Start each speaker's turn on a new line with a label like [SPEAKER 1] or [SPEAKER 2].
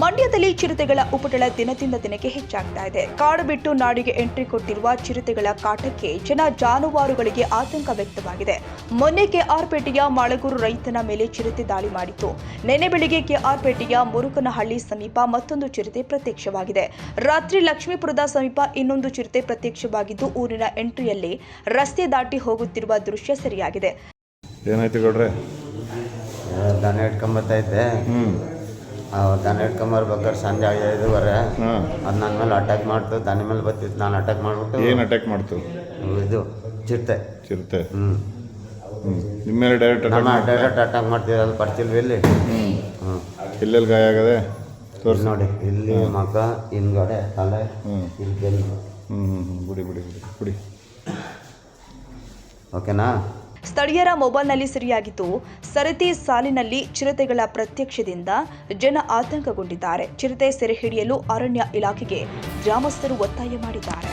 [SPEAKER 1] ಮಂಡ್ಯದಲ್ಲಿ ಚಿರತೆಗಳ ಉಪಟಳ ದಿನದಿಂದ ದಿನಕ್ಕೆ ಹೆಚ್ಚಾಗ್ತಾ ಇದೆ. ಕಾಡು ಬಿಟ್ಟು ನಾಡಿಗೆ ಎಂಟ್ರಿ ಕೊಟ್ಟಿರುವ ಚಿರತೆಗಳ ಕಾಟಕ್ಕೆ ಜಾನುವಾರುಗಳಿಗೆ ಆತಂಕ ವ್ಯಕ್ತವಾಗಿದೆ. ಮೊನ್ನೆ ಕೆಆರ್ಪೇಟೆಯ ಮಾಳಗೂರು ರೈತನ ಮೇಲೆ ಚಿರತೆ ದಾಳಿ ಮಾಡಿತ್ತು. ನಿನ್ನೆ ಬೆಳಿಗ್ಗೆ ಕೆಆರ್ಪೇಟೆಯ ಮುರುಕನಹಳ್ಳಿ ಸಮೀಪ ಮತ್ತೊಂದು ಚಿರತೆ ಪ್ರತ್ಯಕ್ಷವಾಗಿದೆ. ರಾತ್ರಿ ಲಕ್ಷ್ಮೀಪುರದ ಸಮೀಪ ಇನ್ನೊಂದು ಚಿರತೆ ಪ್ರತ್ಯಕ್ಷವಾಗಿದ್ದು ಊರಿನ ಎಂಟ್ರಿಯಲ್ಲಿ ರಸ್ತೆ ದಾಟಿ ಹೋಗುತ್ತಿರುವ ದೃಶ್ಯ ಸೆರೆಯಾಗಿದೆ.
[SPEAKER 2] ಏನಾಯ್ತು ಗೌಡ್ರೆ?
[SPEAKER 3] ದನ ಇಟ್ಕೊಂಬತ್ತೈತೆ. ದನ ಇಟ್ಕೊಂಬರ್ಬೇಕಾದ್ರೆ ಸಂಜೆ 5:30 ಅದು ನನ್ನ ಮೇಲೆ ಅಟ್ಯಾಕ್ ಮಾಡ್ತು. ದನ ಮೇಲೆ ಬರ್ತಿತ್ತು, ನಾನು ಅಟ್ಯಾಕ್ ಮಾಡಿಬಿಟ್ಟು.
[SPEAKER 2] ಏನು ಅಟ್ಯಾಕ್ ಮಾಡ್ತು?
[SPEAKER 3] ಇದು ಚಿರತೆ.
[SPEAKER 2] ನಿಮ್ಮ ಮೇಲೆ ಡೈರೆಕ್ಟ್
[SPEAKER 3] ಅಟ್ಯಾಕ್ ಮಾಡ್ತೀವಿ. ಅದು ಪಡ್ತಿಲ್ವಿ ಇಲ್ಲಿ.
[SPEAKER 2] ಎಲ್ಲೆಲ್ಲಿ ಗಾಯ ಆಗದೆ ತೋರಿಸಿ
[SPEAKER 3] ನೋಡಿ. ಇಲ್ಲಿ ಮಗ, ಹಿಂದ್ಗಡೆ ತಲೆ, ಇಲ್ಲಿ ಬೆನ್ನು.
[SPEAKER 2] ಬಿಡಿ
[SPEAKER 3] ಓಕೆನಾ?
[SPEAKER 1] ಸ್ಥಳೀಯರ ಮೊಬೈಲ್ನಲ್ಲಿ ಸೆರೆಯಾಗಿದ್ದು, ಸರತಿ ಸಾಲಿನಲ್ಲಿ ಚಿರತೆಗಳ ಪ್ರತ್ಯಕ್ಷದಿಂದ ಜನ ಆತಂಕಗೊಂಡಿದ್ದಾರೆ. ಚಿರತೆ ಸೆರೆ ಹಿಡಿಯಲು ಅರಣ್ಯ ಇಲಾಖೆಗೆ ಗ್ರಾಮಸ್ಥರು ಒತ್ತಾಯ ಮಾಡಿದ್ದಾರೆ.